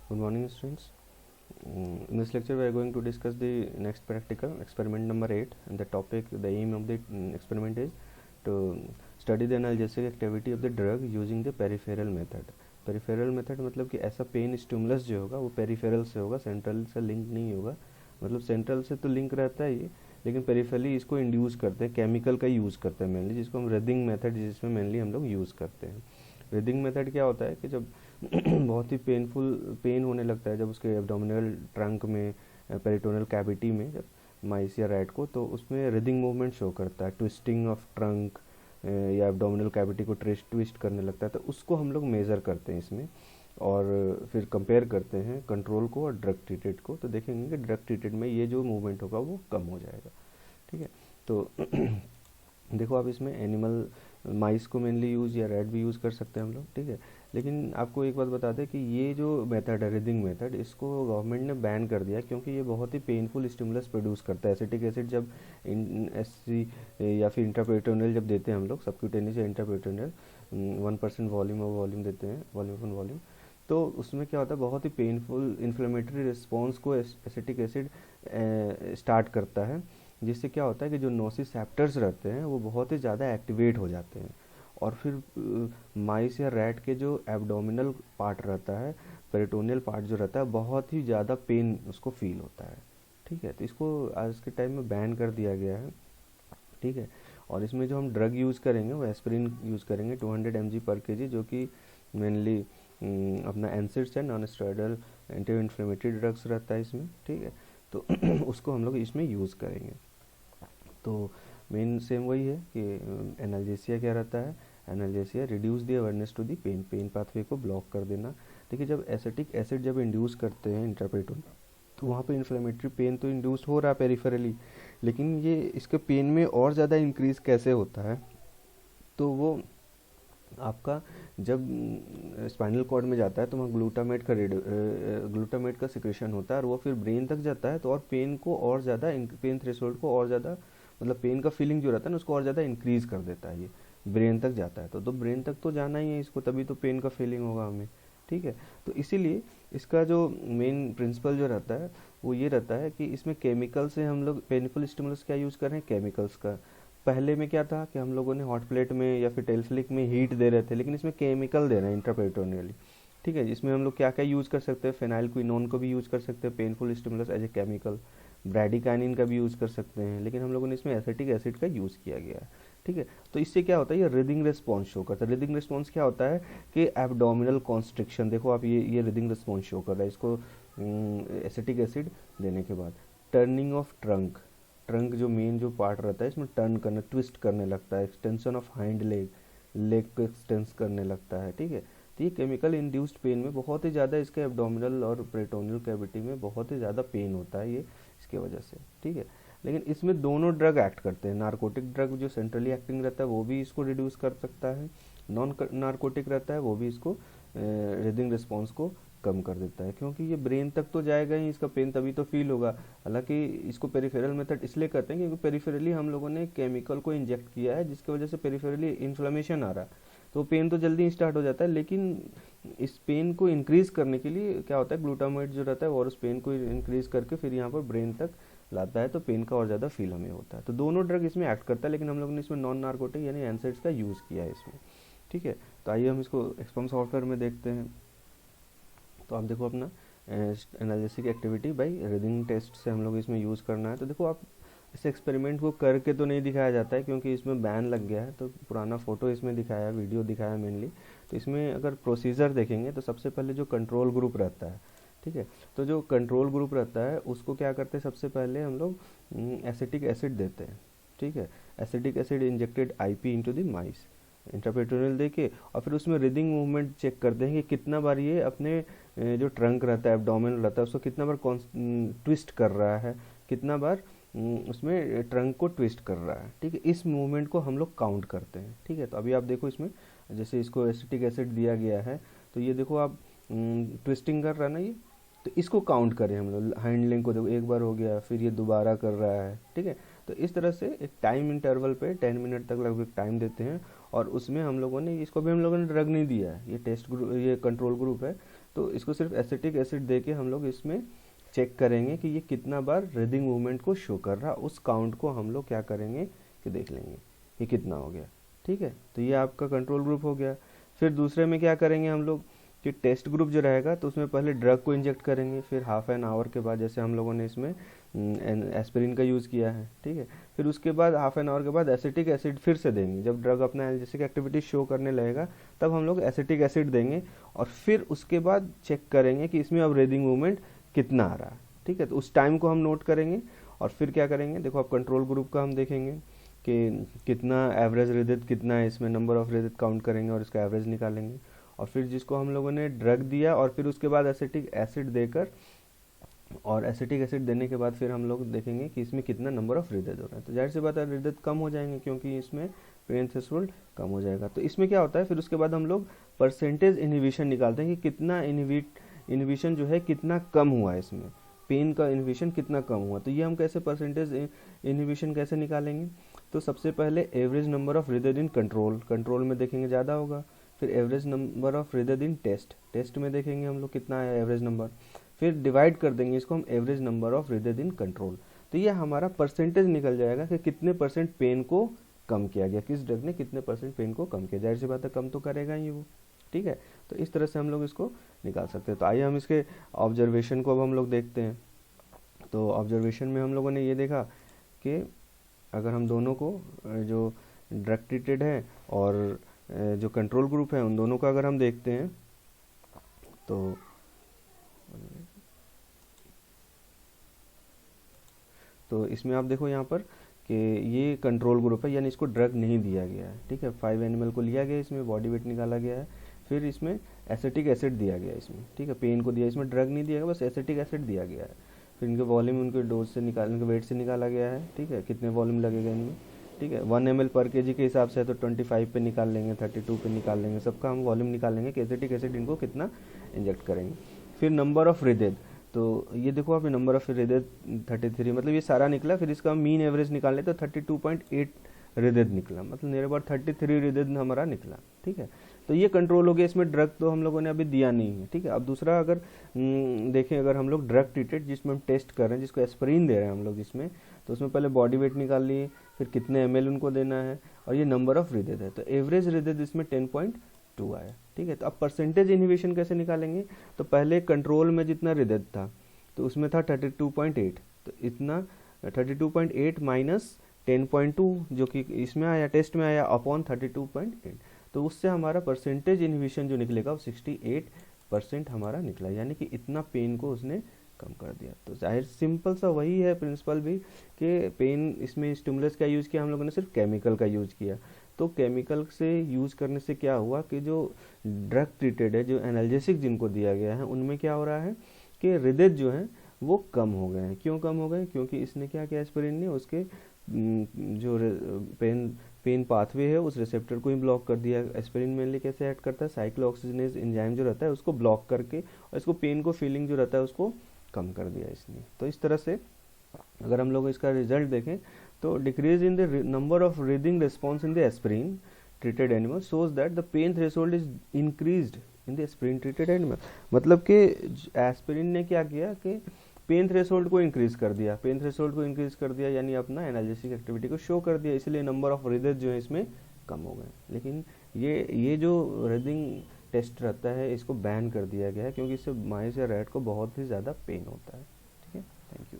Good morning, students. In this lecture, we are going to discuss the next practical, experiment number 8, and the topic, the aim of the experiment is to study the analgesic activity of the drug using the peripheral method. Peripheral method मतलब कि ऐसा pen stimulus जो होगा वो peripheral से होगा, central से link नहीं होगा। मतलब सेंट्रल से तो लिंक रहता है ये, लेकिन पेरिफेरली इसको इंड्यूस करते हैं, केमिकल का यूज़ करते हैं मेनली, जिसको हम रेदिंग मेथड जिसमें मेनली हम लोग यूज़ करते हैं। रेदिंग मेथड क्या होता है कि जब बहुत ही पेन होने लगता है जब उसके एब्डोमिनल ट्रंक में, पेरिटोनल कैविटी में, जब माइस या रैट को, तो उसमें रिदिंग मूवमेंट शो करता है, ट्विस्टिंग ऑफ ट्रंक या एब्डोमिनल कैविटी को ट्विस्ट करने लगता है। तो उसको हम लोग मेज़र करते हैं इसमें, और फिर कंपेयर करते हैं कंट्रोल को और ड्रग ट्रीटेड को। तो देखेंगे कि ड्रग ट्रीटेड में ये जो मूवमेंट होगा वो कम हो जाएगा। ठीक है, तो देखो आप इसमें एनिमल माइस को मेनली यूज़ या रैट भी यूज़ कर सकते हैं हम लोग। ठीक है, लेकिन आपको एक बात बता दें कि ये जो मेथड है रिदिंग मेथड, इसको गवर्नमेंट ने बैन कर दिया क्योंकि ये बहुत ही पेनफुल स्टिमुलस प्रोड्यूस करता है। एसिटिक एसिड जब एससी या फिर इंट्रापेरिटोनियल जब देते हैं हम लोग, सबक्यूटेनियस या इंट्रापेरिटोनियल 1% वॉल्यूम देते हैं, वॉल्यूम अपन वॉल्यूम, तो उसमें क्या होता है, बहुत ही पेनफुल इन्फ्लेमेटरी रिस्पॉन्स को एसिटिक एसिड स्टार्ट करता है, जिससे क्या होता है कि जो नोसिसेप्टर्स रहते हैं वो बहुत ही ज़्यादा एक्टिवेट हो जाते हैं, और फिर माइस या रैट के जो एब्डोमिनल पार्ट रहता है, पेरिटोनियल पार्ट जो रहता है, बहुत ही ज़्यादा पेन उसको फील होता है। ठीक है, तो इसको आज के टाइम में बैन कर दिया गया है। ठीक है, और इसमें जो हम ड्रग यूज़ करेंगे वो एस्पिरिन यूज़ करेंगे 200 mg पर केजी, जो कि मेनली अपना एनसिड्स है, non steroidal anti inflammatory drugs रहता है इसमें। ठीक है, तो उसको हम लोग इसमें यूज़ करेंगे। तो मेन सेम वही है कि एनाल्जेसिया क्या रहता है, analgesia reduce the awareness to the pain pathway को ब्लॉक कर देना। देखिए, जब एसिटिक एसिड जब इंड्यूस करते हैं इंट्रापेरिटोनियल, तो वहाँ पे इन्फ्लेमेटरी पेन तो इंड्यूस्ड हो रहा है पेरिफेरली, लेकिन ये इसके पेन में और ज़्यादा इंक्रीज कैसे होता है, तो वो आपका जब स्पाइनल कॉर्ड में जाता है तो वहाँ ग्लूटामेट का सिक्रेशन होता है, और वो फिर ब्रेन तक जाता है, तो और पेन को और ज़्यादा, पेन थ्रेशोल्ड को और ज़्यादा, मतलब पेन का फीलिंग जो रहता है ना उसको और ज़्यादा इंक्रीज कर देता है। ये ब्रेन तक जाता है, तो ब्रेन तक तो जाना ही है इसको, तभी तो पेन का फीलिंग होगा हमें। ठीक है, तो इसीलिए इसका जो मेन प्रिंसिपल जो रहता है वो ये रहता है कि इसमें केमिकल से हम लोग पेनफुल स्टिमुलस क्या यूज़ कर रहे हैं, केमिकल्स का। पहले में क्या था कि हम लोगों ने हॉट प्लेट में या फिर टेलफ्लिक में हीट दे रहे थे, लेकिन इसमें केमिकल दे रहे हैं इंट्रापेरिटोनियली। ठीक है, इसमें हम लोग क्या क्या यूज़ कर सकते हैं, फेनाइलक्विनोन को भी यूज़ कर सकते हैं painful stimulus as a chemical, bradykinin का भी यूज़ कर सकते हैं, लेकिन हम लोगों ने इसमें एसिटिक एसिड का यूज़ किया गया है। ठीक है, तो इससे क्या होता है, ये रिदिंग रिस्पॉन्स शो करता है। रिदिंग रिस्पॉन्स क्या होता है कि एब्डोमिनल कॉन्स्ट्रिक्शन, देखो आप ये रिदिंग रिस्पॉन्स शो कर रहा है इसको एसिटिक एसिड देने के बाद। टर्निंग ऑफ ट्रंक, ट्रंक जो मेन जो पार्ट रहता है इसमें टर्न करने, ट्विस्ट करने लगता है, extension of hind leg, leg को एक्सटेंस करने लगता है। ठीक है, तो ये केमिकल इंड्यूस्ड पेन में बहुत ही ज़्यादा, इसके एब्डोमिनल और पेरिटोनियल कैविटी में बहुत ही ज़्यादा पेन होता है ये इसके वजह से। ठीक है, लेकिन इसमें दोनों ड्रग एक्ट करते हैं। नारकोटिक ड्रग जो सेंट्रली एक्टिंग रहता है वो भी इसको रिड्यूस कर सकता है, नॉन नारकोटिक रहता है वो भी इसको रिदिंग रिस्पॉन्स को कम कर देता है, क्योंकि ये ब्रेन तक तो जाएगा ही, इसका पेन तभी तो फील होगा। हालांकि इसको पेरिफेरल मेथड इसलिए कहते हैं क्योंकि पेरिफेरली हम लोगों ने केमिकल को इंजेक्ट किया है, जिसकी वजह से पेरिफेरली इन्फ्लेमेशन आ रहा है, तो पेन तो जल्दी स्टार्ट हो जाता है। लेकिन इस पेन को इंक्रीज करने के लिए क्या होता है, ग्लूटामेट जो रहता है और उस पेन को इंक्रीज करके फिर यहाँ पर ब्रेन तक लाता है, तो पेन का और ज़्यादा फील हमें होता है। तो दोनों ड्रग इसमें एक्ट करता है, लेकिन हम लोगों ने इसमें नॉन नार्कोटिक यानी एनसाइड्स का यूज़ किया है इसमें। ठीक है, तो आइए हम इसको एक्सपॉम सॉफ्टवेयर में देखते हैं। तो आप देखो अपना analysis activity by reading test से हम लोग इसमें यूज़ करना है। तो देखो आप इस एक्सपेरिमेंट को करके तो नहीं दिखाया जाता है क्योंकि इसमें बैन लग गया है, तो पुराना फ़ोटो इसमें दिखाया है, वीडियो दिखाया है मेनली। तो इसमें अगर प्रोसीजर देखेंगे तो सबसे पहले जो कंट्रोल ग्रुप रहता है, ठीक है, तो जो कंट्रोल ग्रुप रहता है उसको क्या करते हैं, सबसे पहले हम लोग एसिटिक एसिड देते हैं। ठीक है, acetic acid injected IP into the mice, intraperitoneal दे के, और फिर उसमें रिदिंग मूवमेंट चेक करते हैं कि कितना बार ये अपने जो ट्रंक रहता है, एब्डोमेन रहता है, उसको कितना बार ट्विस्ट कर रहा है, कितना बार उसमें ट्रंक को ट्विस्ट कर रहा है। ठीक है, इस मूवमेंट को हम लोग काउंट करते हैं। ठीक है, तो अभी आप देखो इसमें जैसे इसको एसिटिक एसिड दिया गया है, तो ये देखो आप ट्विस्टिंग कर रहा है ना ये, तो इसको काउंट करें हम लोग, हैंडलिंग को देखो, एक बार हो गया, फिर ये दोबारा कर रहा है। ठीक है, तो इस तरह से एक टाइम इंटरवल पे 10 मिनट तक लगभग टाइम देते हैं, और उसमें हम लोगों ने, इसको भी हम लोगों ने ड्रग नहीं दिया है, ये टेस्ट ग्रुप, ये कंट्रोल ग्रुप है, तो इसको सिर्फ एसिटिक एसिड दे के हम लोग इसमें चेक करेंगे कि ये कितना बार ब्रीदिंग मूवमेंट को शो कर रहा, उस काउंट को हम लोग क्या करेंगे कि देख लेंगे ये कितना हो गया। ठीक है, तो ये आपका कंट्रोल ग्रुप हो गया। फिर दूसरे में क्या करेंगे हम लोग कि टेस्ट ग्रुप जो रहेगा तो उसमें पहले ड्रग को इंजेक्ट करेंगे, फिर हाफ एन आवर के बाद, जैसे हम लोगों ने इसमें एस्पिरिन का यूज़ किया है, ठीक है, फिर उसके बाद हाफ एन आवर के बाद एसिटिक एसिड फिर से देंगे। जब ड्रग अपना एनाल्जेसिक एक्टिविटी शो करने लगेगा तब हम लोग एसिटिक एसिड देंगे, और फिर उसके बाद चेक करेंगे कि इसमें अब ब्रीदिंग मूवमेंट कितना आ रहा है। ठीक है, तो उस टाइम को हम नोट करेंगे, और फिर क्या करेंगे, देखो अब कंट्रोल ग्रुप का हम देखेंगे कि कितना एवरेज रिदित कितना है इसमें, नंबर ऑफ रिदित काउंट करेंगे और इसका एवरेज निकालेंगे। और फिर जिसको हम लोगों ने ड्रग दिया और फिर उसके बाद एसिटिक एसिड देकर, और एसिटिक एसिड देने के बाद फिर हम लोग देखेंगे कि इसमें कितना नंबर ऑफ रिदित हो रहा है। तो जाहिर सी बात है रिदित कम हो जाएंगे क्योंकि इसमें पेन थ्रेशोल्ड कम हो जाएगा। तो इसमें क्या होता है, फिर उसके बाद हम लोग परसेंटेज इनहिबिशन निकालते हैं कि कितना इनहिबिशन जो है कितना कम हुआ है, इसमें पेन का इनहिबिशन कितना कम हुआ। तो ये हम कैसे परसेंटेज इनहिबिशन कैसे निकालेंगे, तो सबसे पहले average number of writhing in control में देखेंगे ज़्यादा होगा, फिर average number of writhing in test में देखेंगे हम लोग कितना है एवरेज नंबर, फिर डिवाइड कर देंगे इसको हम average number of writhing in control. तो ये हमारा परसेंटेज निकल जाएगा कि कितने परसेंट पेन को कम किया गया, किस ड्रग ने कितने परसेंट पेन को कम किया। जाहिर सी बात है कम तो करेगा ही वो। ठीक है, तो इस तरह से हम लोग इसको निकाल सकते हैं। तो आइए हम इसके ऑब्जर्वेशन को अब हम लोग देखते हैं। तो ऑब्जर्वेशन में हम लोगों ने ये देखा कि अगर हम दोनों को जो ड्रग ट्रीटेड है और जो कंट्रोल ग्रुप है उन दोनों का अगर हम देखते हैं तो इसमें आप देखो यहाँ पर कि ये कंट्रोल ग्रुप है, यानी इसको ड्रग नहीं दिया गया है। ठीक है, 5 एनिमल को लिया गया, इसमें बॉडी वेट निकाला गया है, फिर इसमें एसिटिक एसिड दिया गया इसमें। ठीक है, पेन को दिया, इसमें ड्रग नहीं दिया गया, बस एसिटिक एसिड दिया गया है। फिर इनके वॉल्यूम उनके डोज से निकाल, इनके वेट से निकाला गया है। ठीक है, कितने वॉल्यूम लगेगा इनमें। ठीक है, 1 ml पर केजी के हिसाब से है तो 25 पे निकाल लेंगे, 32 पे निकाल लेंगे, सबका हम वॉल्यूम निकाल लेंगे कि एसिटिक एसिड इनको कितना इंजेक्ट करेंगे। फिर नंबर ऑफ रिदित, तो ये देखो आप नंबर ऑफ रिदित 33, मतलब ये सारा निकला। फिर इसका मीन एवरेज निकाल ले तो 32.8 रिदित निकला, मतलब नियर अबाउट 33 रिदित हमारा निकला। ठीक है, तो ये कंट्रोल हो गया, इसमें ड्रग तो हम लोगों ने अभी दिया नहीं है। ठीक है, अब दूसरा अगर देखें, अगर हम लोग ड्रग ट्रीटेड जिसमें हम टेस्ट कर रहे हैं, जिसको एस्पिरिन दे रहे हैं हम लोग जिसमें, तो उसमें पहले बॉडी वेट निकाल लिए, फिर कितने ml उनको देना है, और ये नंबर ऑफ रिदित है। तो एवरेज रिदित इसमें 10.2 आया। ठीक है, तो अब परसेंटेज इनहिबिशन कैसे निकालेंगे, तो पहले कंट्रोल में जितना रिदित था तो उसमें था 32.8, तो इतना 32.8 माइनस 10.2 जो कि इसमें आया, टेस्ट में आया, अपॉन 32.8, तो उससे हमारा परसेंटेज इनहिबिशन जो निकलेगा वो 68% हमारा निकला, यानी कि इतना पेन को उसने कम कर दिया। तो जाहिर सिंपल सा वही है प्रिंसिपल भी कि पेन, इसमें स्टिमुलस का यूज़ किया हम लोगों ने, सिर्फ केमिकल का यूज़ किया। तो केमिकल से यूज़ करने से क्या हुआ कि जो ड्रग ट्रीटेड है, जो एनाल्जेसिक जिनको दिया गया है, उनमें क्या हो रहा है कि रिदित जो है वो कम हो गए हैं। क्यों कम हो गए, क्योंकि इसने क्या किया, एस्पिरिन ने उसके जो पेन पाथवे है उस रिसेप्टर को ही ब्लॉक कर दिया। एस्पिरिन मेनली कैसे एक्ट करता है, साइक्लोऑक्सीजनेज एंजाइम जो रहता है उसको ब्लॉक करके, और इसको पेन को फीलिंग जो रहता है उसको कम कर दिया इसने। तो इस तरह से अगर हम लोग इसका रिजल्ट देखें तो decrease in the number of breathing response in the aspirin treated animal shows that the pain threshold is increased in the aspirin treated animal। मतलब कि एस्पिरिन ने क्या किया कि पेन थ्रेशोल्ड को इंक्रीज कर दिया, पेन थ्रेशोल्ड को इंक्रीज कर दिया यानी अपना एनाल्जेसिक एक्टिविटी को शो कर दिया, इसलिए नंबर ऑफ रिदित जो है इसमें कम हो गए। लेकिन ये जो रिदिंग टेस्ट रहता है इसको बैन कर दिया गया है क्योंकि इससे माइस या रैट को बहुत ही ज़्यादा पेन होता है। ठीक है, थैंक यू।